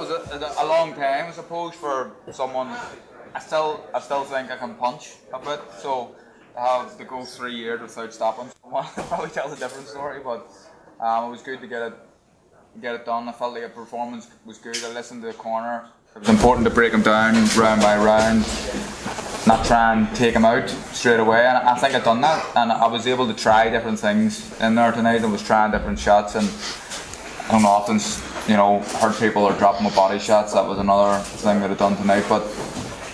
was a long time, I suppose, for someone. I still think I can punch a bit, so to go 3 years without stopping someone probably tells a different story. But it was good to get it done. I felt like the performance was good. I listened to the corner. It was important to break him down round by round, not try and take him out straight away. And I think I'd done that, and I was able to try different things in there tonight. I was trying different shots, and I don't often, hurt people or drop my body shots. That was another thing that I'd done tonight. But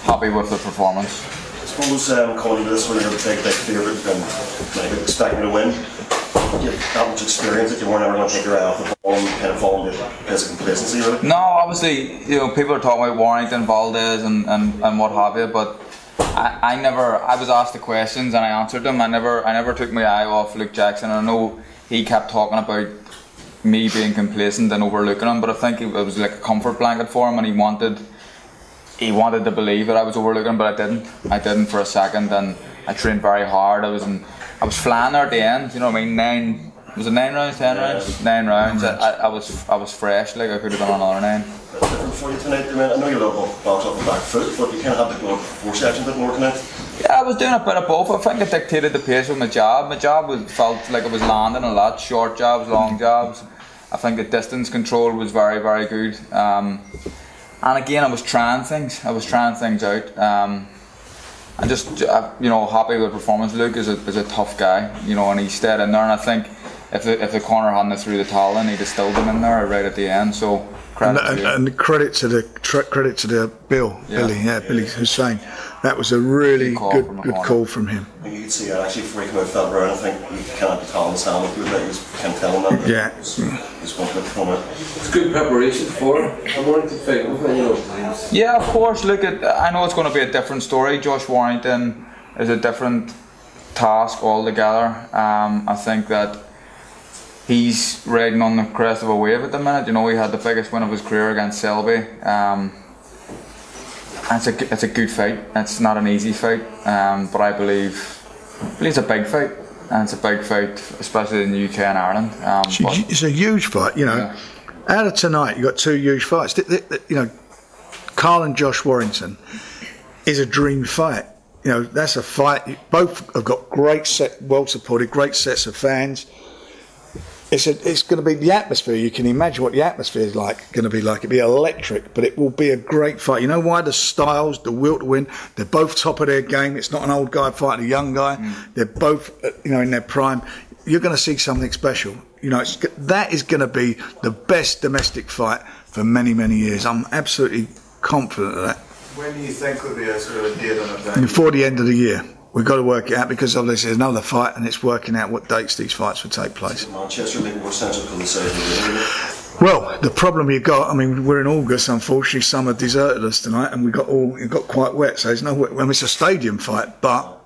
happy with the performance. I suppose coming into this one, you're a big favourite and expecting to win. You have that much experience that you weren't ever going to take your eye off the ball and kind of fall into a place of complacency, really? No, obviously, people are talking about Warrington, Valdez and what have you, but I was asked the questions and I answered them. I never took my eye off Luke Jackson. I know he kept talking about me being complacent and overlooking him, but I think it was like a comfort blanket for him, and he wanted to believe that I was overlooking him, but I didn't for a second, and I trained very hard. I was flying there at the end, you know what I mean? 9 rounds, 10 rounds? 9 rounds. I was fresh, like I could have done another 9. That's different for you tonight, I know you love box off the back foot, but you kind of have to go up 4 sections a bit more tonight. Yeah, I was doing a bit of both. I think I dictated the pace with my jab. My jab felt like it was landing a lot, short jabs, long jabs. I think the distance control was very, very good. And again, I was trying things out. I'm just, happy with the performance. Luke is a tough guy, and he stayed in there. And I think if the corner hadn't threw the towel in, he'd have still been in there right at the end. So credit to the Billy Hussein. That was a really good call from him. I think you could see it actually before he came out felt around. I think he can't be calling his hand with it. You can't tell him that. Yeah. He's wanted to come out. It's good preparation for a Warrington fight, wasn't it? Yeah, of course. I know it's going to be a different story. Josh Warrington is a different task altogether. I think that he's riding on the crest of a wave at the minute. He had the biggest win of his career against Selby. It's a good fight. It's not an easy fight, but I believe it's a big fight, and it's a big fight, especially in the UK and Ireland. It's a huge fight, Yeah. Out of tonight, you got 2 huge fights. Carl and Josh Warrington is a dream fight. That's a fight. Both have got well supported, great sets of fans. It's going to be the atmosphere. You can imagine what the atmosphere is going to be like. It'll be electric, but it will be a great fight. You know why? The styles, the will to win. They're both top of their game. It's not an old guy fighting a young guy. They're both, in their prime. You're going to see something special. That is going to be the best domestic fight for many, many years. I'm absolutely confident of that. When do you think will be a sort of a date on it? Before the end of the year. We've got to work it out, because obviously there's another fight, and it's working out what dates these fights will take place. Manchester making more sense of the side. Well, the problem you've got, we're in August. Unfortunately, summer deserted us tonight, and it got quite wet. So there's no. It's a stadium fight, but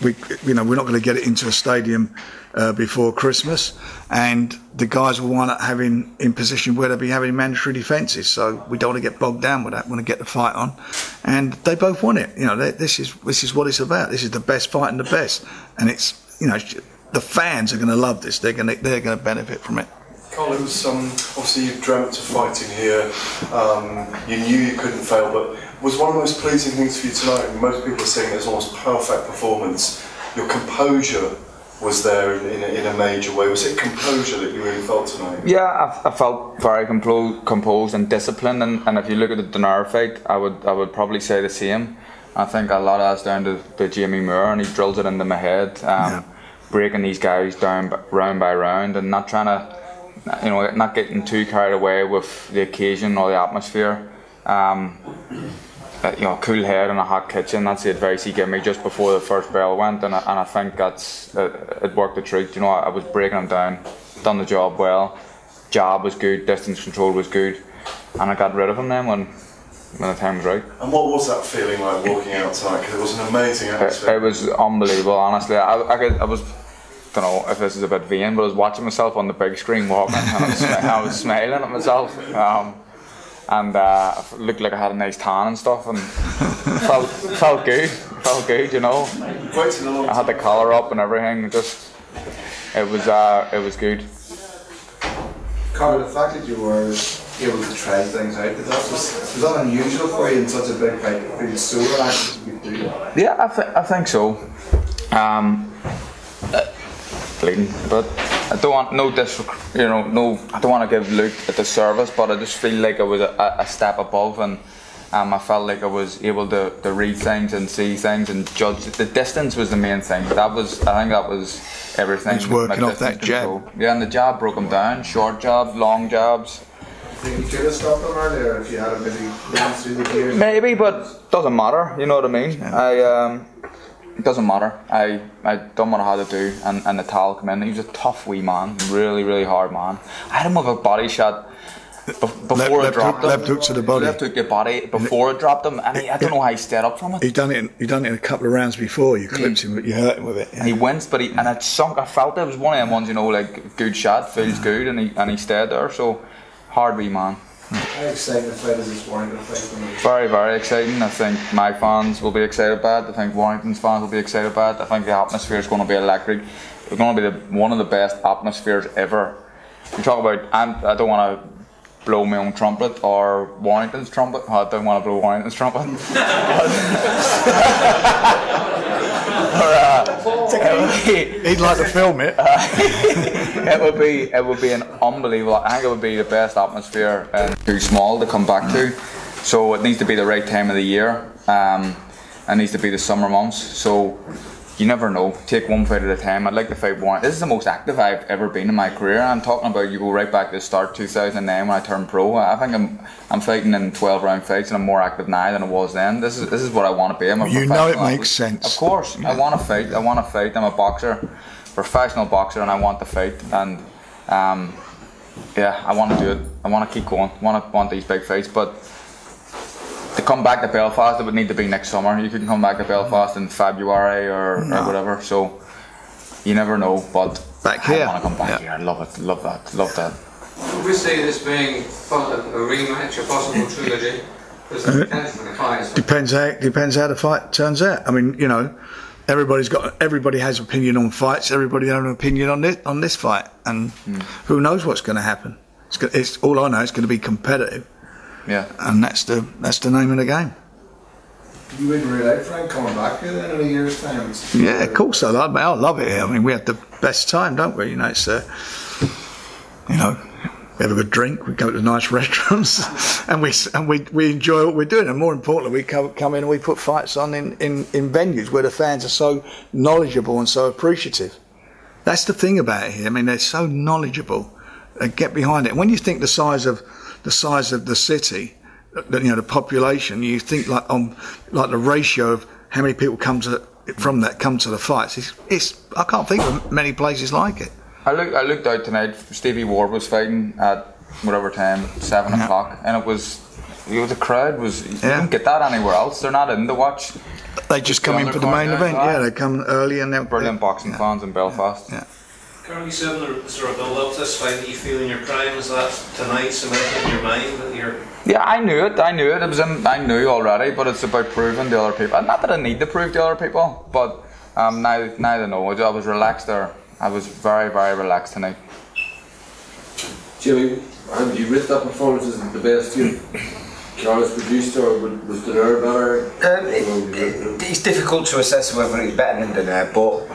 we're not going to get it into a stadium before Christmas, and the guys will wind up having in position where they'll be having mandatory defences. So we don't want to get bogged down with that. We want to get the fight on, and they both want it. This is what it's about. This is the best fight and the best, and it's the fans are going to love this. They're going to benefit from it. Carl, it was obviously you dreamt of fighting here. You knew you couldn't fail, but was one of the most pleasing things for you tonight. And most people are saying it was almost perfect performance. Your composure was there in a major way. Was it composure that you really felt tonight? Yeah, I felt very composed and disciplined. And if you look at the Donaire fight, I would probably say the same. I think a lot of that's down to Jamie Moore, and he drills it into my head, breaking these guys down round by round, and not trying to. Not getting too carried away with the occasion or the atmosphere. Cool head in a hot kitchen. That's the advice he gave me just before the first bell went, and I think it worked the truth. I was breaking him down, done the job well. Jab was good, distance control was good, and I got rid of him then when the time was right. And what was that feeling like walking out tonight? Because it was an amazing atmosphere. It was unbelievable, honestly. I don't know if this is a bit vain, but I was watching myself on the big screen walking, and I was smiling at myself, and looked like I had a nice tan and stuff, and felt good. I had the collar up and everything. It was good. Carl, the fact that you were able to try things out. Was that unusual for you in such a big fight to feel so relaxed as you could do? Yeah, I think so. Bleeding, but I don't want no I don't want to give Luke a disservice, but I just feel like I was a step above, and I felt like I was able to read things and see things and judge. The distance was the main thing. I think that was everything. He's working off that jab. Yeah, and the jab broke him down. Short jabs, long jabs. I think you could have stopped him earlier if you had him maybe running through the gears. Maybe, but doesn't matter. You know what I mean? Yeah. It doesn't matter. I done what I had to do, and the towel come in. He was a tough wee man, really, really hard man. I had him with a body shot before it dropped him. Left hook to the body. Left hook to the body before it dropped him, and I don't know how he stayed up from it. He done it in a couple of rounds before. You clipped him, but you hurt him with it. Yeah. And he winced, but and it sunk. I felt it was one of them ones, like good shot, feels good, and he stayed there. So hard wee man. How exciting the fight is this Warrington fight? Very, very exciting. I think my fans will be excited by it. I think Warrington's fans will be excited by it. I think the atmosphere is going to be electric. It's going to be one of the best atmospheres ever. You talk about, I don't want to blow my own trumpet or Warrington's trumpet. I don't want to blow Warrington's trumpet. He'd like to film it. It would be an unbelievable. I think it would be the best atmosphere, and too small to come back to. So it needs to be the right time of the year. It needs to be the summer months. So you never know. Take one fight at a time. I'd like to fight Warrington. This is the most active I've ever been in my career. I'm talking about, you go right back to the start, 2009 when I turned pro. I think I'm fighting in 12-round fights, and I'm more active now than I was then. This is what I want to be. I'm a you know it makes sense. Of course, yeah. I want to fight. I'm a boxer, professional boxer, and I want to fight. And yeah, I want to do it. I want to keep going. I want these big fights, but to come back to Belfast, it would need to be next summer. You couldn't come back to Belfast in February or whatever. So you never know. But back here, I want to come back here. I love it. Love that. Would we see this being a rematch, a possible trilogy? Depends how the fight turns out. I mean, everybody has opinion on fights. Everybody has an opinion on this fight, and who knows what's going to happen. It's all I know. It's going to be competitive. Yeah, and that's the name of the game. You wouldn't rule out Frank coming back here then in a year's time? Yeah, of course I love it here. I mean, we have the best time, don't we? It's we have a good drink. We go to nice restaurants, and we enjoy what we're doing. And more importantly, we come in and we put fights on in venues where the fans are so knowledgeable and so appreciative. That's the thing about it here. I mean, they're so knowledgeable. They get behind it. And when you think the size of the city, the population, you think like the ratio of how many people come to the fights. It's I can't think of many places like it. I looked out tonight. Stevie Ward was fighting at whatever time, 7 o'clock, and the crowd was. You don't get that anywhere else. They're not in to watch. They just come in for the main event. Yeah, they come early and they're brilliant boxing fans in Belfast. Yeah. Carl, you said is there a build-up to this fight that you feel in your prime? Is that tonight cemented in your mind that you're... Yeah, I knew it. I knew already, but it's about proving to other people. Not that I need to prove to other people, but now they know. I was relaxed there. I was very, very relaxed tonight. Jimmy, have you rate that performance as the best Carlos produced, or was Daenerys better? It's difficult to assess whether he's better than Daenerys, but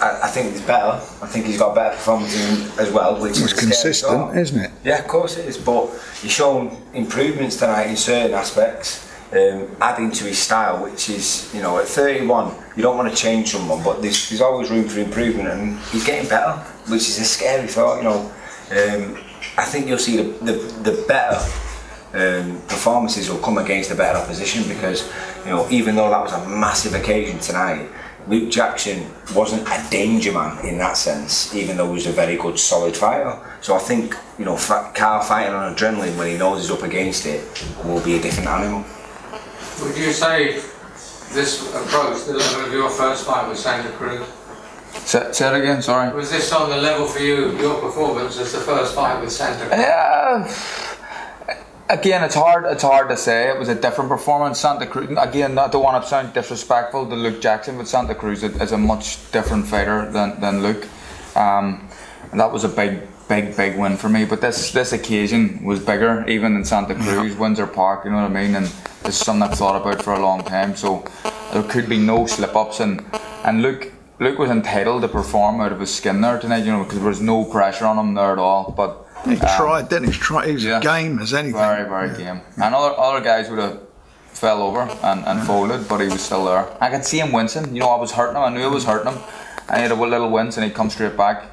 I think he's better. I think he's got a better performance as well, which is consistent, isn't it? Yeah, of course it is. But he's shown improvements tonight in certain aspects, adding to his style, which is, at 31, you don't want to change someone, but there's always room for improvement, and he's getting better, which is a scary thought. I think you'll see the better performances will come against the better opposition, because even though that was a massive occasion tonight, Luke Jackson wasn't a danger man in that sense, even though he was a very good, solid fighter. So I think, Carl fighting on adrenaline when he knows he's up against it will be a different animal. Would you say this approach the level of your first fight with Santa Cruz? Say it again, sorry. Was this on the level for you, your performance as the first fight with Santa Cruz? Yeah. Again, it's hard to say. It was a different performance. Santa Cruz, again, I don't want to sound disrespectful to Luke Jackson, but Santa Cruz is a much different fighter than Luke. And that was a big big win for me. But this occasion was bigger, even in Santa Cruz, Windsor Park. You know what I mean? And this is something I've thought about for a long time. So there could be no slip-ups, and Luke was entitled to perform out of his skin there tonight. You know, because there was no pressure on him there at all. But he tried, didn't he? He was game as anything. Very game. And other guys would have fell over and folded, but he was still there. I could see him wincing. You know, I was hurting him. I knew I was hurting him. And he had a little wince, and he'd come straight back.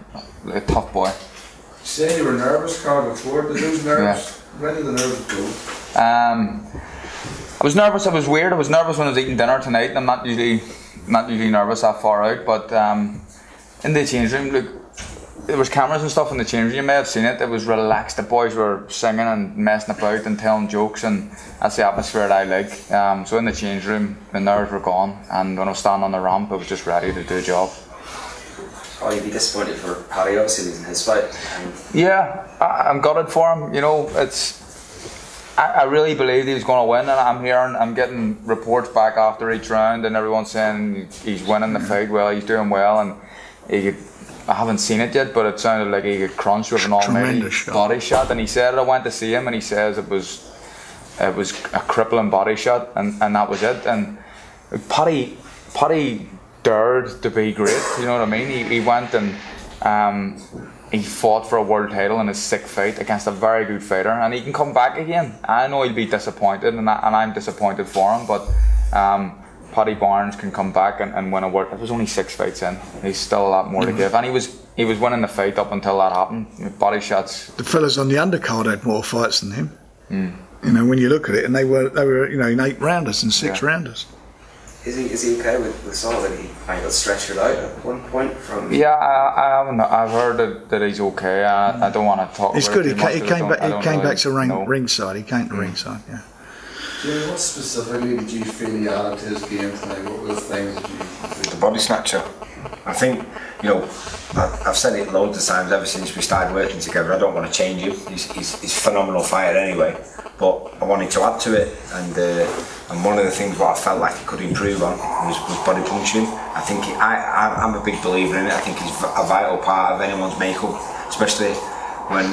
A tough boy. You say you were nervous, Carl, before. Did those nerves? Where did the nerves go? I was nervous. I was weird. I was nervous when I was eating dinner tonight. I'm not usually nervous that far out, but in the change room, look, there was cameras and stuff in the change room. You may have seen it. It was relaxed. The boys were singing and messing about and telling jokes, and that's the atmosphere that I like. So in the change room, the nerves were gone, and when I was standing on the ramp, I was just ready to do a job. Oh, you'd be disappointed for Paddy, obviously losing his fight. Yeah, I'm gutted for him. You know, I really believed he was going to win, and I'm getting reports back after each round, and everyone's saying he's winning the fight well, he's doing well, and I haven't seen it yet, but it sounded like he got crunched with an almighty body shot, and he said I went to see him, and he says it was a crippling body shot, and that was it. And Paddy dared to be great, you know what I mean? He went and he fought for a world title in his 6th fight against a very good fighter, and he can come back again. I know he'll be disappointed, and I'm disappointed for him, but Paddy Barnes can come back and win a world. It was only 6 fights in. He's still a lot more to give, and he was winning the fight up until that happened. Body shots. The fellas on the undercard had more fights than him. You know, when you look at it, and they were you know, in 8 rounders and 6 rounders. Is he okay with Saul that he got stretched out at one point from? Yeah, I haven't. I've heard that he's okay. I don't want to talk. It's about good. He came back to ringside. He came to ringside. Yeah. Jimmy, what specifically did you feel he added to his game tonight? What were the things that you? The body snatcher. I think, you know, I've said it loads of times ever since we started working together. I don't want to change him. He's a phenomenal fighter anyway, but I wanted to add to it, and one of the things what I felt like he could improve on was body punching. I think I'm a big believer in it. I think he's a vital part of anyone's makeup, especially when,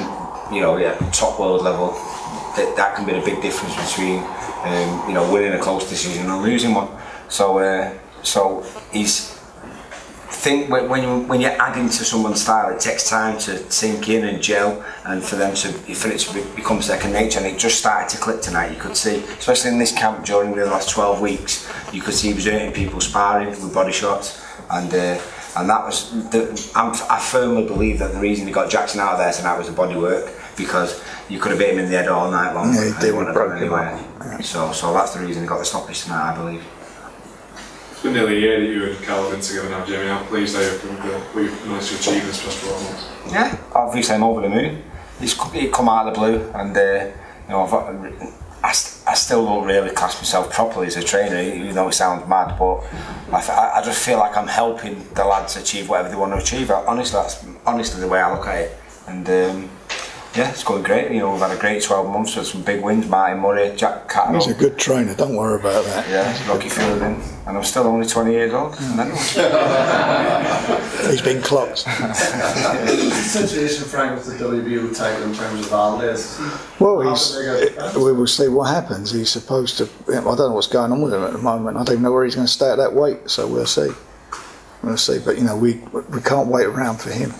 you know, top world level. That can be a big difference between you know, winning a close decision and losing one. So he's. I think when you're adding to someone's style, it takes time to sink in and gel, and for it to become second nature. And it just started to click tonight. You could see, especially in this camp during the last 12 weeks, you could see he was hurting people sparring with body shots, and that was. I firmly believe that the reason he got Jackson out of there tonight was the body work, because you could have hit him in the head all night long. Yeah, he did. Anyway. So that's the reason he got the stoppage tonight, I believe. It's been nearly a year that you and Carl have been together now, Jamie. How pleased are you with what you've managed to achieve in this first 12 months? Yeah, obviously I'm over the moon. He's come out of the blue, and you know, I still don't really class myself properly as a trainer, even though it sounds mad, but I just feel like I'm helping the lads achieve whatever they want to achieve. Honestly, that's honestly the way I look at it, and yeah, it's going great. You know, we've had a great 12 months with some big wins. Martin Murray, Jack Catterall. He's a good trainer, don't worry about that. Yeah, Rocky Fielding, and I'm still only 20 years old. He's been clocked. The situation, Frank, with the WBO title in terms of Valdez. Well, we will see what happens. He's supposed to. I don't know what's going on with him at the moment. I don't even know where he's going to stay at that weight. So we'll see. We'll see. But you know, we can't wait around for him.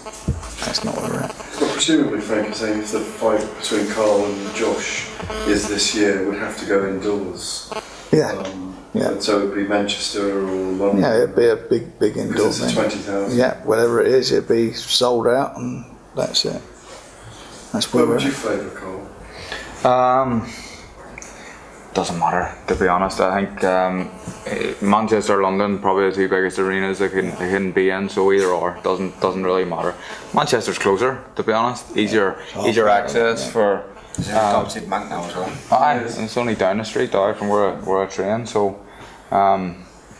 That's not where we're at. Well, presumably, Frank, you're saying if the fight between Carl and Josh is this year, it would have to go indoors. Yeah. Yeah. So it would be Manchester or London. Yeah, it'd be a big indoor thing. 20,000. Yeah, whatever it is, it'd be sold out, and that's it. That's where we're at. What would you favour, Carl? Doesn't matter, to be honest. I think Manchester, London, probably the 2 biggest arenas they couldn't be in. So either or doesn't really matter. Manchester's closer, to be honest. Easier access for. Adopted Mank now as well. Aye, it's only down the street from where I train. So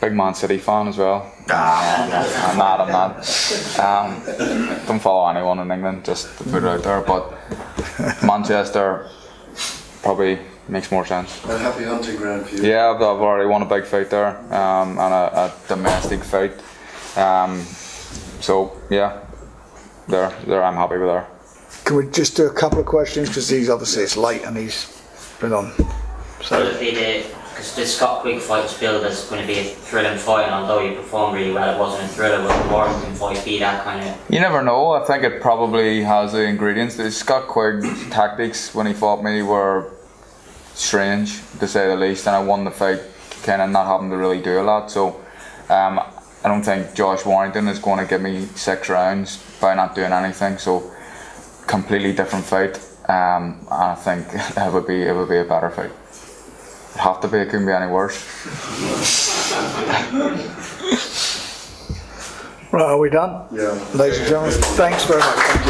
big Man City fan as well. I'm not. Don't follow anyone in England, just to put it out there. But Manchester probably makes more sense. A happy hunting ground for you. Yeah, I've already won a big fight there, and a domestic fight. So yeah, there I'm happy with there. can we just do a couple of questions because obviously it's late and he's been on. So because the Scott Quigg fight was billed as going to be a thrilling fight, and although you performed really well, it wasn't a thriller. Would the Warrington fight be that kind of? You never know. I think it probably has the ingredients. The Scott Quigg's tactics when he fought me were strange, to say the least, and I won the fight kind of not having to really do a lot. So I don't think Josh Warrington is going to give me 6 rounds by not doing anything. So completely different fight. And I think it would be a better fight. It'd have to be. It couldn't be any worse. Right, are we done? Yeah. Ladies and gentlemen, thanks very much. Thank you.